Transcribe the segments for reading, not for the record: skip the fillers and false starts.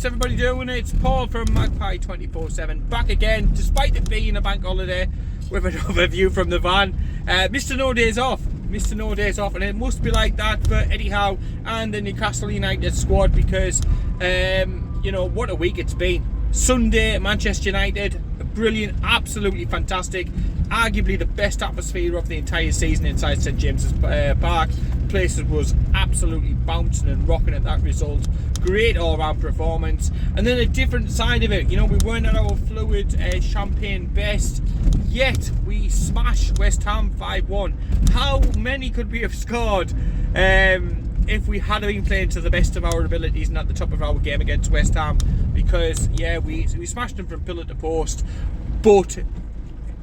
how's everybody doing? It's Paul from Magpie 24/7 back again, despite it being a bank holiday, with another view from the van. Mr. No Days Off, and it must be like that for Eddie Howe and the Newcastle United squad because, you know, what a week it's been. Sunday, Manchester United, brilliant, absolutely fantastic, arguably the best atmosphere of the entire season inside St James's Park. Place was absolutely bouncing and rocking at that result. Great all-round performance. And then a different side of it, you know, we weren't at our fluid champagne best, yet we smashed West Ham 5-1. How many could we have scored if we had been playing to the best of our abilities and at the top of our game against West Ham? Because yeah, we smashed them from pillar to post, but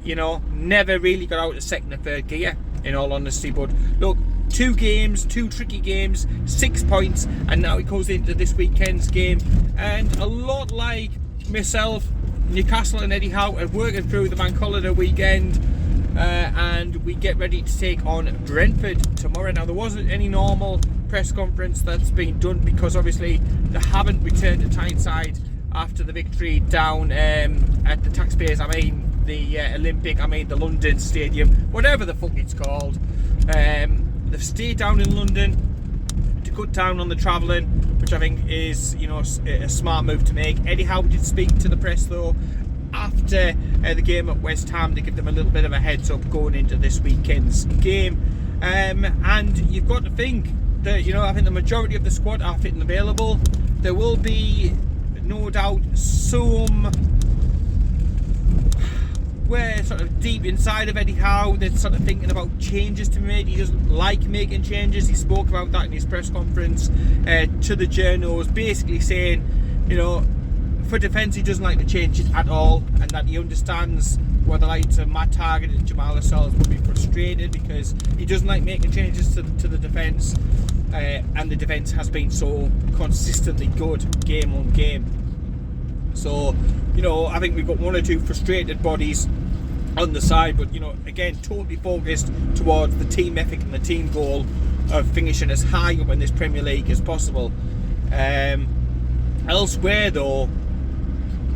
you know, never really got out of second or third gear, in all honesty. But look, 2 games, 2 tricky games, 6 points, and now it goes into this weekend's game. And a lot like myself, Newcastle and Eddie Howe are working through the bank holiday weekend, and we get ready to take on Brentford tomorrow. Now, there wasn't any normal press conference that's been done because obviously they haven't returned to Tyneside after the victory down at the taxpayers, the Olympic, the London Stadium, whatever the fuck it's called. They've stayed down in London to cut down on the travelling, which I think is, you know, a smart move to make. Eddie Howe did speak to the press though after the game at West Ham to give them a little bit of a heads up going into this weekend's game. And you've got to think that, you know, I think the majority of the squad are fit and available. There will be no doubt some, we're sort of deep inside of Eddie Howe, they're sort of thinking about changes to be made. He doesn't like making changes. He spoke about that in his press conference to the journals, basically saying, you know, for defence he doesn't like to change it at all, and that he understands why the likes of Matt Target and Jamal Lascelles would be frustrated because he doesn't like making changes to the defence, and the defence has been so consistently good game on game. So, you know, I think we've got 1 or 2 frustrated bodies on the side, but, you know, again, totally focused towards the team ethic and the team goal of finishing as high up in this Premier League as possible. Elsewhere, though,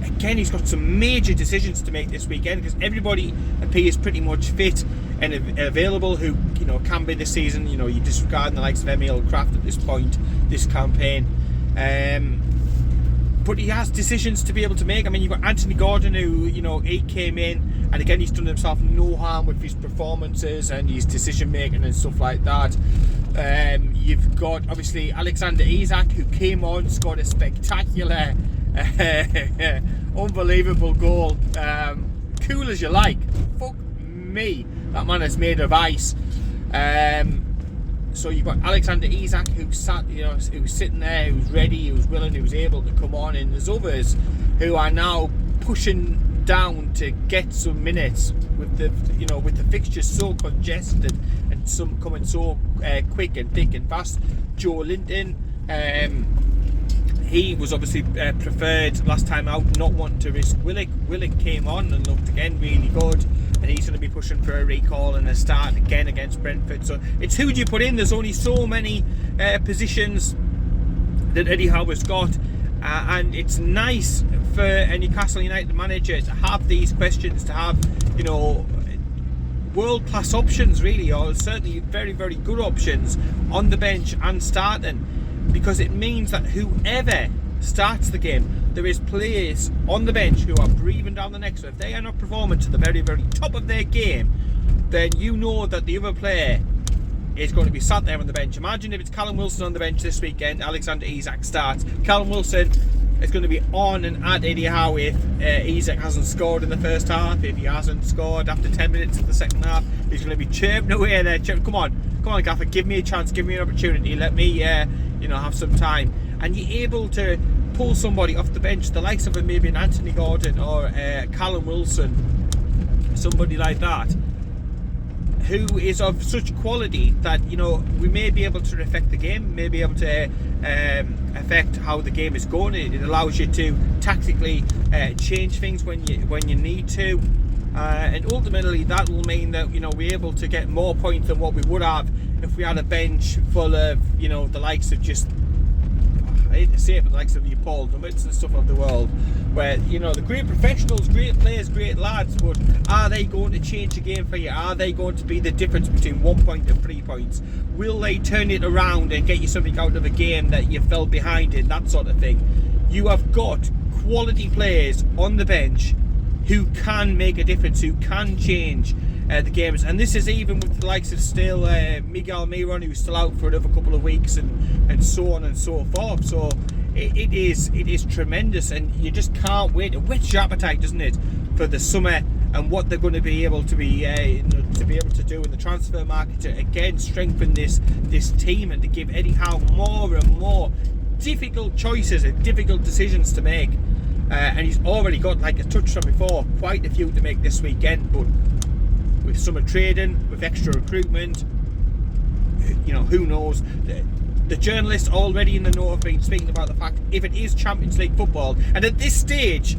again, he's got some major decisions to make this weekend because everybody appears pretty much fit and available who, you know, can be this season. You know, you disregard the likes of Emil Kraft at this point, this campaign. But he has decisions to be able to make. I mean, you've got Anthony Gordon who, you know, he came in and again he's done himself no harm with his performances and his decision making and stuff like that. You've got obviously Alexander Isak who came on, scored a spectacular unbelievable goal. Cool as you like. Fuck me, that man is made of ice. So you've got Alexander Isak who's sitting there, who's ready, who's willing, who's able to come on, and there's others who are now pushing down to get some minutes with the fixtures so congested and some coming so quick and thick and fast. Joe Linton, he was obviously preferred last time out, not wanting to risk Willock. Willock came on and looked again really good, and he's going to be pushing for a recall and a start again against Brentford. So it's who do you put in? There's only so many positions that Eddie Howe has got, and it's nice for a Newcastle United manager to have these questions, to have, you know, world-class options really, or certainly very, very good options on the bench and starting, because it means that whoever starts the game, there is players on the bench who are breathing down the neck. So if they are not performing to the very, very top of their game, then you know that the other player is going to be sat there on the bench. Imagine if it's Callum Wilson on the bench this weekend, Alexander Isak starts. Callum Wilson is going to be on and at Eddie Howe if Isak hasn't scored in the first half. If he hasn't scored after 10 minutes of the second half, he's going to be chirping away there. Come on, Gaffer, give me a chance, give me an opportunity, let me you know, have some time. And you're able to pull somebody off the bench, the likes of maybe an Anthony Gordon or Callum Wilson, somebody like that, who is of such quality that, you know, we may be able to affect the game, may be able to affect how the game is going. It allows you to tactically change things when you need to, and ultimately that will mean that, you know, we're able to get more points than what we would have if we had a bench full of, you know, the likes of just I hate to say it, but the likes of the Paul Dummets and stuff of the world, where, you know, the great professionals, great players, great lads, but are they going to change the game for you? Are they going to be the difference between 1 point and 3 points? Will they turn it around and get you something out of a game that you fell behind in, that sort of thing? You have got quality players on the bench who can make a difference, who can change the games, and this is even with the likes of still Miguel Miron, who's still out for another couple of weeks, and so on and so forth. So it is tremendous, and you just can't wait. It whets your appetite, doesn't it, for the summer and what they're going to be able to be able to do in the transfer market to again strengthen this team and to give Eddie Howe more and more difficult choices and difficult decisions to make. And he's already got, like I touched on before, quite a few to make this weekend, but with summer trading, with extra recruitment, you know, who knows? The journalists already in the know have been speaking about the fact if it is Champions League football, and at this stage,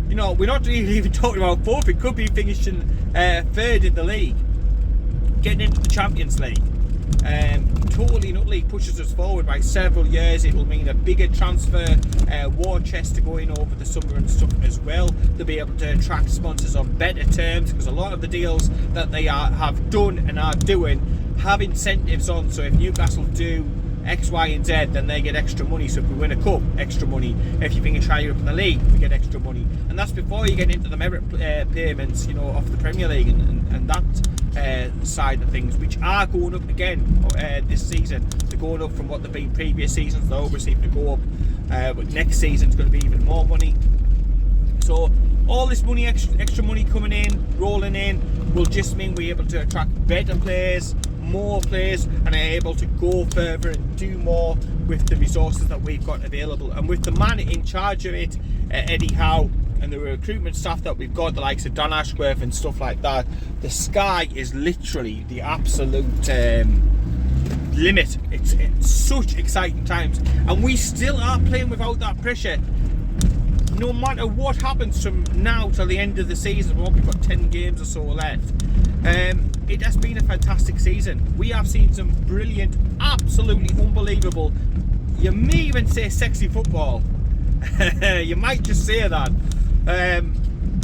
you know, we're not really even talking about fourth. It could be finishing third in the league, getting into the Champions League. Totally and utterly pushes us forward by several years. It will mean a bigger transfer war chest to go in over the summer and stuff as well. They'll be able to attract sponsors on better terms, because a lot of the deals that they have done and are doing have incentives on. So if Newcastle do X, Y and Z, then they get extra money. So if we win a cup, extra money. If you finish higher up in the league, we get extra money. And that's before you get into the merit payments, you know, off the Premier League and that side of things, which are going up again this season. They're going up from what they've been previous seasons. They always seem to go up, but next season's going to be even more money. So all this money, extra money coming in, rolling in, will just mean we're able to attract better players, more players, and are able to go further and do more with the resources that we've got available. And with the man in charge of it, Eddie Howe, and the recruitment staff that we've got, the likes of Don Ashworth and stuff like that, the sky is literally the absolute limit. It's such exciting times, and we still are playing without that pressure. No matter what happens from now till the end of the season, we've got 10 games or so left. It has been a fantastic season. We have seen some brilliant, absolutely unbelievable, you may even say sexy football. You might just say that.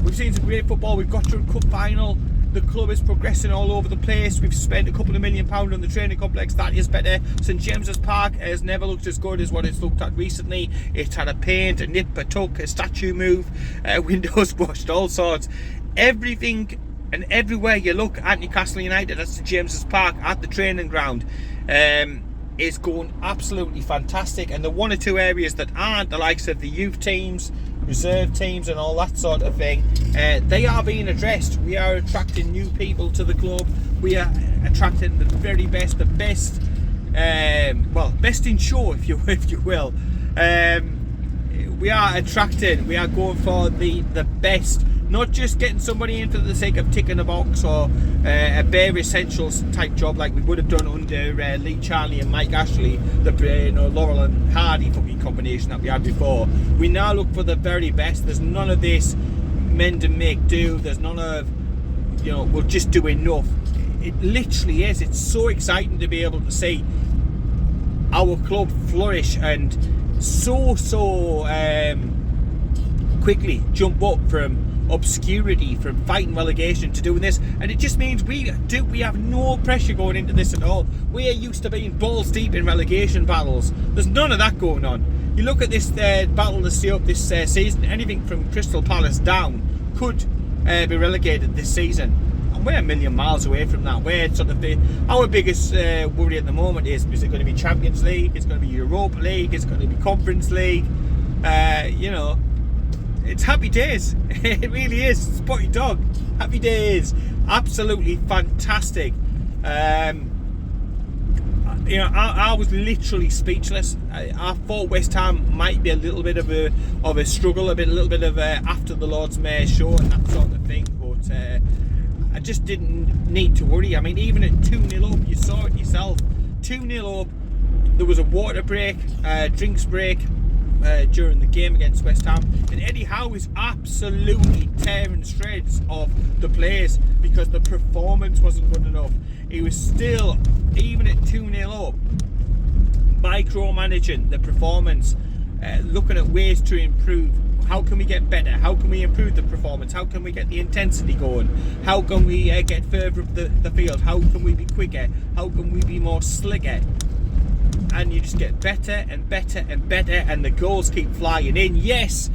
We've seen some great football. We've got through cup final. The club is progressing all over the place. We've spent a couple of £1 million on the training complex. That is better. St James's Park has never looked as good as what it's looked at recently. It's had a paint, a nip, a tuck, a statue move, windows washed, all sorts. Everything and everywhere you look at Newcastle United, at St James's Park, at the training ground, is going absolutely fantastic. And the one or two areas that aren't, the likes of the youth teams, reserve teams and all that sort of thing, they are being addressed. We are attracting new people to the club. We are attracting the very best, the best, best in show, if you will. We are going for the best, not just getting somebody in for the sake of ticking a box or a bare essentials type job like we would have done under Lee Charnley and Mike Ashley, the Laurel and Hardy fucking combination that we had before. We now look for the very best. There's none of this mend and make do. There's none of, we'll just do enough. It literally is. It's so exciting to be able to see our club flourish and so quickly jump up from obscurity, from fighting relegation to doing this. And it just means we have no pressure going into this at all. We are used to being balls deep in relegation battles. There's none of that going on. You look at this battle to stay up this season, anything from Crystal Palace down could be relegated this season, and we're a million miles away from that. We're sort of our biggest worry at the moment is it going to be Champions League, it's going to be Europa League, it's going to be Conference League. It's happy days. It really is. Spotty dog. Happy days. Absolutely fantastic. I was literally speechless. I thought West Ham might be a little bit of a struggle, a little bit of a after the Lord's Mayor show and that sort of thing. But I just didn't need to worry. I mean, even at 2-0 up, you saw it yourself. 2-0 up, there was a water break, drinks break. During the game against West Ham, and Eddie Howe is absolutely tearing shreds of the players because the performance wasn't good enough. He was still, even at 2-0 up, micromanaging the performance looking at ways to improve. How can we get better? How can we improve the performance? How can we get the intensity going? How can we get further up the field? How can we be quicker? How can we be more slicker? And you just get better and better and better, and the goals keep flying in. Yes,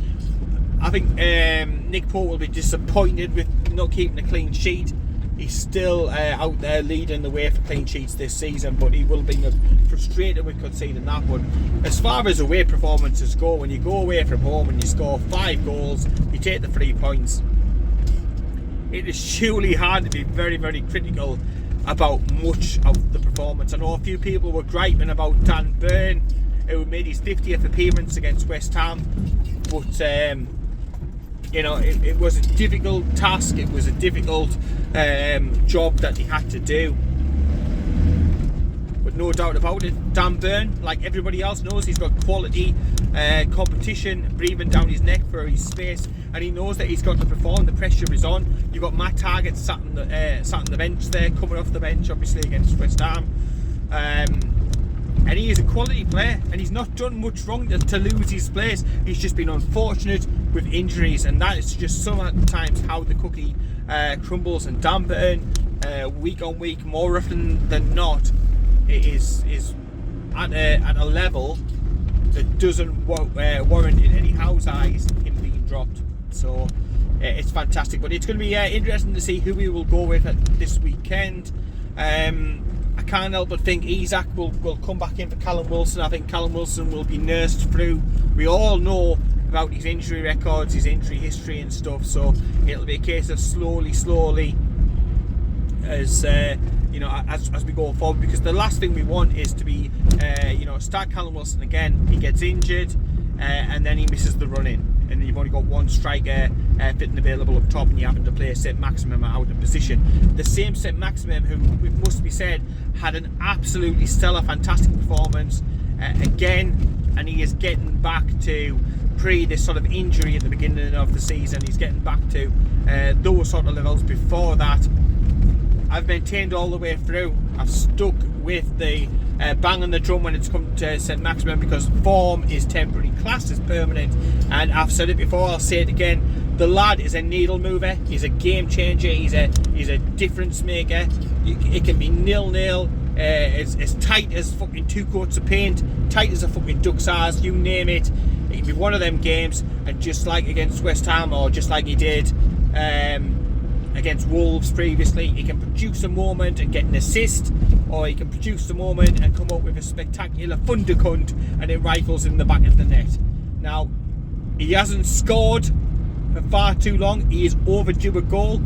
I think Nick Pope will be disappointed with not keeping a clean sheet. He's still out there leading the way for clean sheets this season, but he will be frustrated with conceding that. But as far as away performances go, when you go away from home and you score 5 goals, you take the 3 points, it is surely hard to be very, very critical about much of the performance. I know a few people were griping about Dan Burn, who made his 50th appearance against West Ham, but it was a difficult task. It was a difficult job that he had to do. But no doubt about it, Dan Burn, like everybody else, knows he's got quality competition breathing down his neck for his space, and he knows that he's got to perform. The pressure is on. You've got Matt Targett sat on the bench there, coming off the bench, obviously, against West Ham. And he is a quality player, and he's not done much wrong to lose his place. He's just been unfortunate with injuries, and that is just sometimes how the cookie crumbles. And Dan Burn, week on week, more often than not, it is at a level that doesn't warrant in any house eyes him being dropped. So it's fantastic, but it's going to be interesting to see who we will go with this weekend. I can't help but think Isak will come back in for Callum Wilson. I think Callum Wilson will be nursed through. We all know about his injury records, his injury history and stuff, so it'll be a case of slowly as as we go forward, because the last thing we want is to be start Callum Wilson again, he gets injured, and then he misses the run in, and then you've only got one striker fit and available up top, and you're having to play Saint-Maximin out of position. The same Saint-Maximin, who, it must be said, had an absolutely stellar, fantastic performance again, and he is getting back to this sort of injury at the beginning of the season. He's getting back to those sort of levels before that. I've maintained all the way through. I've stuck with the bang on the drum when it's come to Saint-Maximin, because form is temporary, class is permanent, and I've said it before, I'll say it again. The lad is a needle mover. He's a game changer. He's a difference maker. It can be 0-0. As tight as fucking 2 coats of paint, tight as a fucking duck's arse, you name it. It can be one of them games, and just like against West Ham, or just like he did against Wolves previously, he can produce a moment and get an assist, or he can produce a moment and come up with a spectacular thundercunt and it rifles in the back of the net. Now, he hasn't scored for far too long. He is overdue a goal.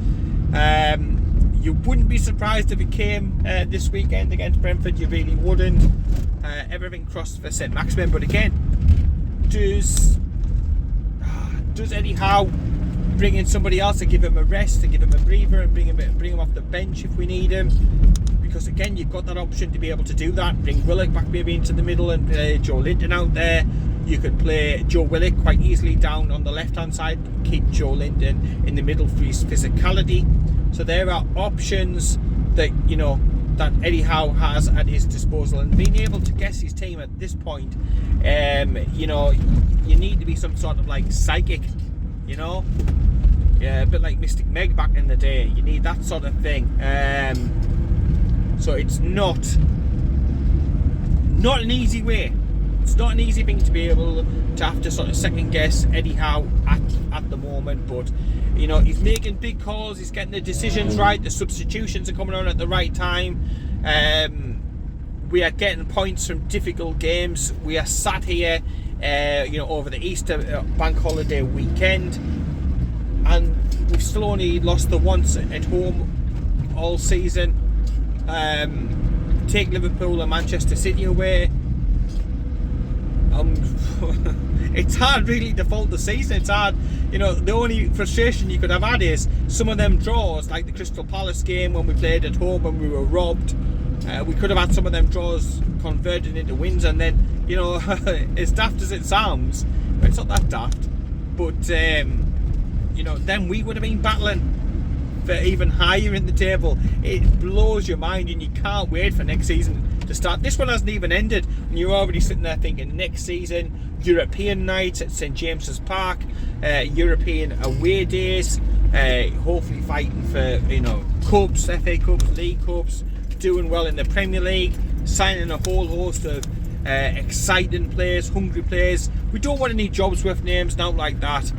You wouldn't be surprised if it came this weekend against Brentford. You really wouldn't. Everything crossed for Saint-Maximin, but again, does Eddie Howe bring in somebody else to give him a rest, to give him a breather, and bring him off the bench if we need him? Because again, you've got that option to be able to do that. Bring Willock back maybe into the middle and play Joe Linton out there. You could play Joe Willock quite easily down on the left-hand side, keep Joe Linton in the middle for his physicality. So there are options that that Eddie Howe has at his disposal, and being able to guess his team at this point, you need to be some sort of like psychic, a bit like Mystic Meg back in the day. You need that sort of thing. So it's not an easy way. It's not an easy thing to be able to have to sort of second guess Eddie Howe at the moment, but he's making big calls, he's getting the decisions right, the substitutions are coming on at the right time. We are getting points from difficult games. We are sat here over the Easter bank holiday weekend, and we've still only lost the once at home all season. Take Liverpool and Manchester City away. It's hard really to fault the season. It's hard, the only frustration you could have had is some of them draws, like the Crystal Palace game when we played at home when we were robbed. We could have had some of them draws converted into wins, and then as daft as it sounds, it's not that daft, but then we would have been battling even higher in the table. It blows your mind, and you can't wait for next season to start. This one hasn't even ended, and you're already sitting there thinking next season, European nights at St James's Park, European away days, hopefully fighting for, you know, cups, FA Cups, League Cups, doing well in the Premier League, signing a whole host of exciting players, hungry players. We don't want any jobs with names, nothing like that.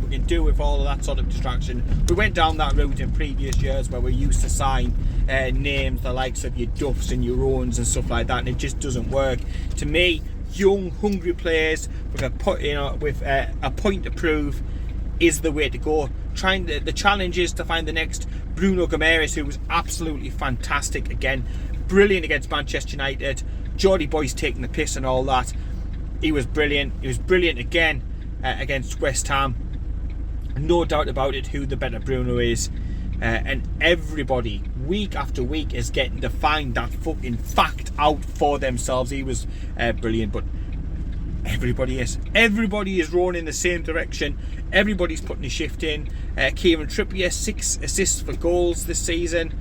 We can do with all of that sort of distraction. We went down that route in previous years where we used to sign names the likes of your Duffs and your Owens and stuff like that, and it just doesn't work. To me, young, hungry players with a point to prove is the way to go. The challenge is to find the next Bruno Gomes, who was absolutely fantastic again, brilliant against Manchester United. Geordie boys taking the piss and all that. He was brilliant. He was brilliant again against West Ham. No doubt about it who the better Bruno is. And everybody, week after week, is getting to find that fucking fact out for themselves. He was brilliant, but everybody is rowing in the same direction. Everybody's putting a shift in. Kieran Trippier, 6 assists for goals this season.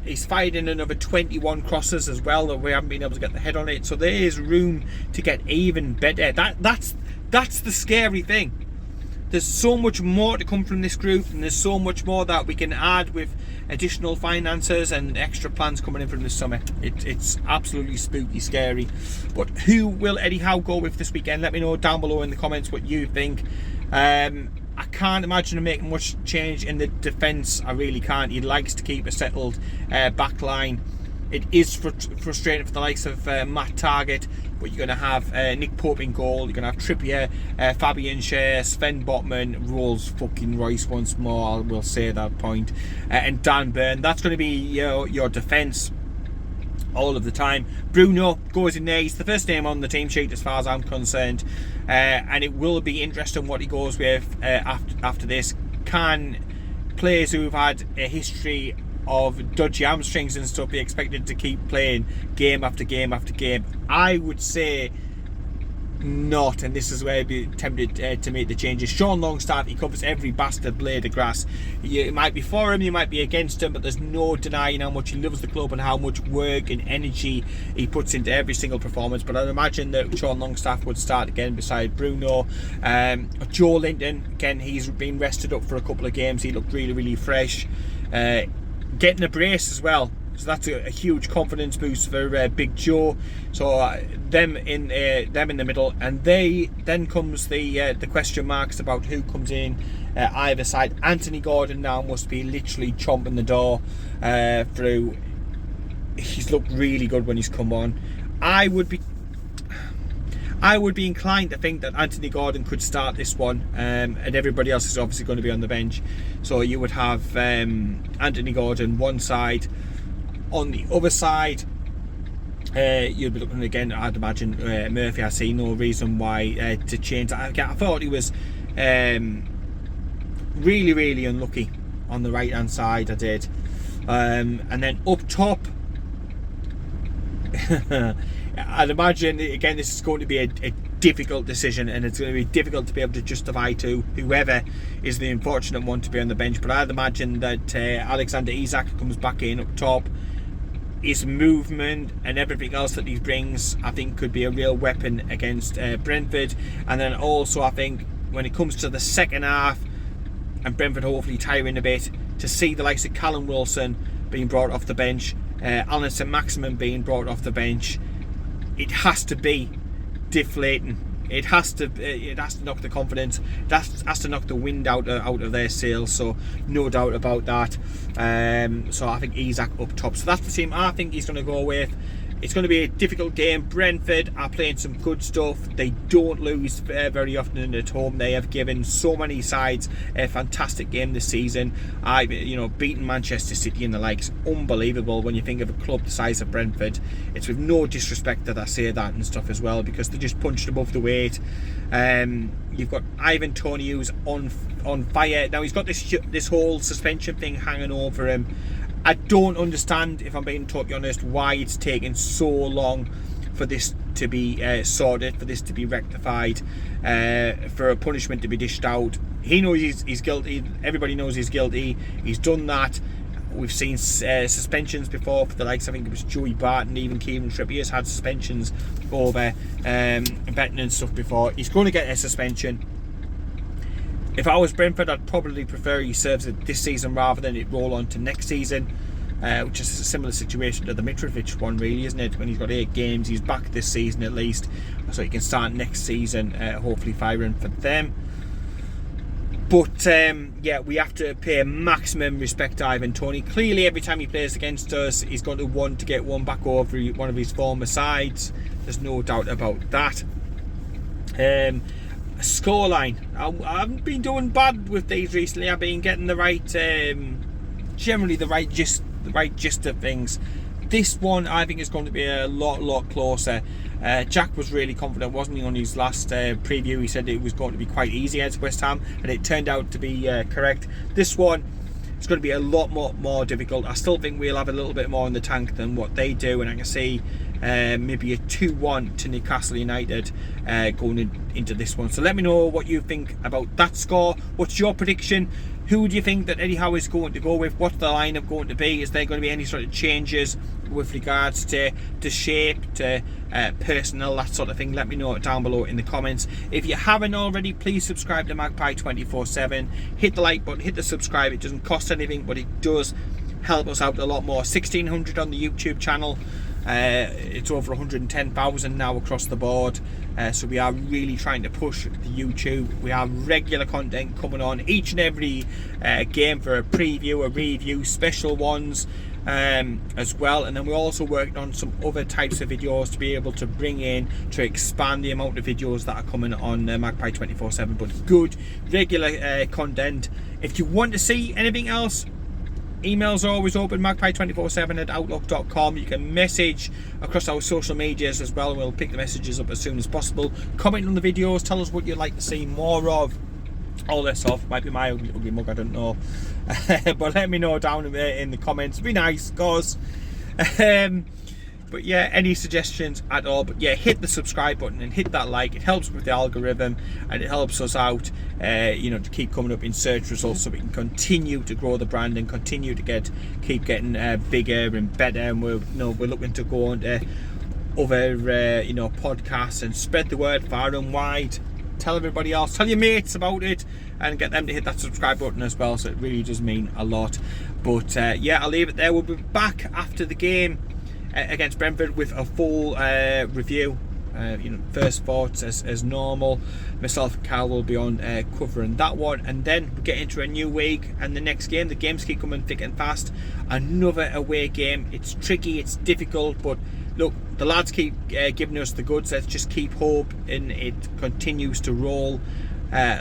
He's fired in another 21 crosses as well that we haven't been able to get the head on it. So there is room to get even better. That's the scary thing. There's so much more to come from this group, and there's so much more that we can add with additional finances and extra plans coming in from this summer. It's absolutely spooky scary. But who will Eddie Howe go with this weekend? Let me know down below in the comments what you think. I can't imagine him making much change in the defence. I really can't. He likes to keep a settled back line. It is frustrating for the likes of Matt Targett, but you're going to have Nick Pope in goal. You're going to have Trippier, Fabian Schär, Sven Botman, Rolls fucking Royce once more, I will say that point, and Dan Burn. That's going to be your defence all of the time. Bruno goes in there. He's the first name on the team sheet as far as I'm concerned, and it will be interesting what he goes with after this. Can players who've had a history of dodgy hamstrings and stuff be expected to keep playing game after game after game? I would say not, and this is where I'd be tempted to make the changes. Sean Longstaff, he covers every bastard blade of grass. You might be for him, you might be against him, but there's no denying how much he loves the club and how much work and energy he puts into every single performance. But I'd imagine that Sean Longstaff would start again beside Bruno. Joe Linton, again, he's been rested up for a couple of games. He looked really, really fresh. Getting a brace as well, so that's a huge confidence boost for Big Joe. So them in the middle, and then comes the question marks about who comes in either side. Anthony Gordon now must be literally chomping the door through. He's looked really good when he's come on. I would be inclined to think that Anthony Gordon could start this one, and everybody else is obviously going to be on the bench. So you would have Anthony Gordon one side. On the other side, you'd be looking again, I'd imagine, Murphy. I see no reason why to change. I thought he was really, really unlucky on the right hand side. I did. And then up top, I'd imagine, again, this is going to be a difficult decision, and it's going to be difficult to be able to justify to whoever is the unfortunate one to be on the bench. But I'd imagine that Alexander Isak comes back in up top. His movement and everything else that he brings, I think, could be a real weapon against Brentford. And then also, I think, when it comes to the second half, and Brentford hopefully tiring a bit, to see the likes of Callum Wilson being brought off the bench, Alan Saint-Maximin being brought off the bench, it has to be deflating. It has to knock the confidence. That has to knock the wind out of their sails. So no doubt about that. So I think Isak up top. So that's the team I think he's going to go with. It's going to be a difficult game. Brentford are playing some good stuff. They don't lose very often at home. They have given so many sides a fantastic game this season. Beating Manchester City and the likes, unbelievable when you think of a club the size of Brentford. It's with no disrespect that I say that and stuff as well, because they just punched above the weight. You've got Ivan Toney, who's on fire now. He's got this whole suspension thing hanging over him. I don't understand, if I'm being totally honest, why it's taken so long for this to be sorted, for this to be rectified, for a punishment to be dished out. He knows he's guilty. Everybody knows he's guilty. He's done that. We've seen suspensions before for the likes, I think it was Joey Barton, even Kieran Trippier's had suspensions over betting and stuff before. He's going to get a suspension. If I was Brentford, I'd probably prefer he serves it this season rather than it roll on to next season, which is a similar situation to the Mitrovic one, really, isn't it? When he's got 8 games, he's back this season at least, so he can start next season, hopefully firing for them. But yeah, we have to pay maximum respect to Ivan Toney. Clearly, every time he plays against us, he's going to want to get one back over one of his former sides. There's no doubt about that. Scoreline. I haven't been doing bad with these recently. I've been getting the right, generally the right gist of things. This one, I think, is going to be a lot closer. Jack was really confident, wasn't he, on his last preview? He said it was going to be quite easy against West Ham, and it turned out to be correct. This one is going to be a lot more difficult. I still think we'll have a little bit more in the tank than what they do, and I can see maybe a 2-1 to Newcastle United going into this one. So let me know what you think about that score. What's your prediction? Who do you think that Eddie Howe is going to go with? What's the lineup going to be? Is there going to be any sort of changes with regards to shape, to personnel, that sort of thing? Let me know down below in the comments. If you haven't already, please subscribe to Magpie 24/7. Hit the like button, hit the subscribe. It doesn't cost anything, but it does help us out a lot more. 1,600 on the YouTube channel. It's over 110,000 now across the board, so we are really trying to push the YouTube. We have regular content coming on each and every game for a preview, a review, special ones as well, and then we're also working on some other types of videos to be able to bring in to expand the amount of videos that are coming on Magpie 24/7, but good regular content. If you want to see anything else, emails are always open, magpie247@outlook.com. You can message across our social medias as well, and we'll pick the messages up as soon as possible. Comment on the videos, tell us what you'd like to see more of. All this off might be my ugly mug, I don't know. But let me know down in the comments. Be nice, guys. But yeah, any suggestions at all? But yeah, hit the subscribe button and hit that like. It helps with the algorithm, and it helps us out, to keep coming up in search results, so we can continue to grow the brand and continue to keep getting bigger and better. And we're looking to go on to other podcasts and spread the word far and wide. Tell everybody else, tell your mates about it, and get them to hit that subscribe button as well. So it really does mean a lot. But yeah, I'll leave it there. We'll be back after the game against Brentford with a full review, first thoughts as normal. Myself and Carl will be on covering that one, and then we get into a new week and the next game. The games keep coming thick and fast. Another away game. It's tricky, it's difficult, but look, the lads keep giving us the goods. Let's just keep hope, and it continues to roll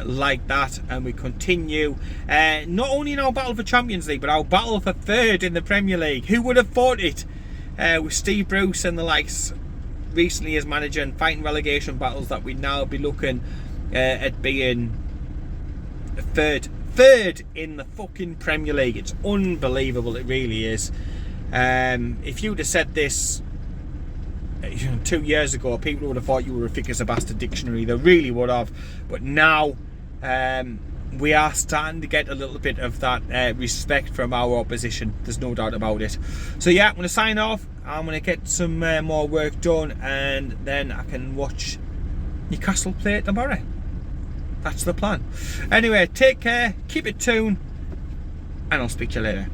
like that, and we continue not only in our battle for Champions League, but our battle for third in the Premier League. Who would have thought it? With Steve Bruce and the likes recently as manager, and fighting relegation battles, that we'd now be looking at being third in the fucking Premier League. It's unbelievable, it really is. If you'd have said this 2 years ago, people would have thought you were a thick as a bastard dictionary. They really would have. But now we are starting to get a little bit of that respect from our opposition. There's no doubt about it. So yeah, I'm going to sign off. I'm going to get some more work done, and then I can watch Newcastle play tomorrow. That's the plan. Anyway, take care, keep it Toon, and I'll speak to you later.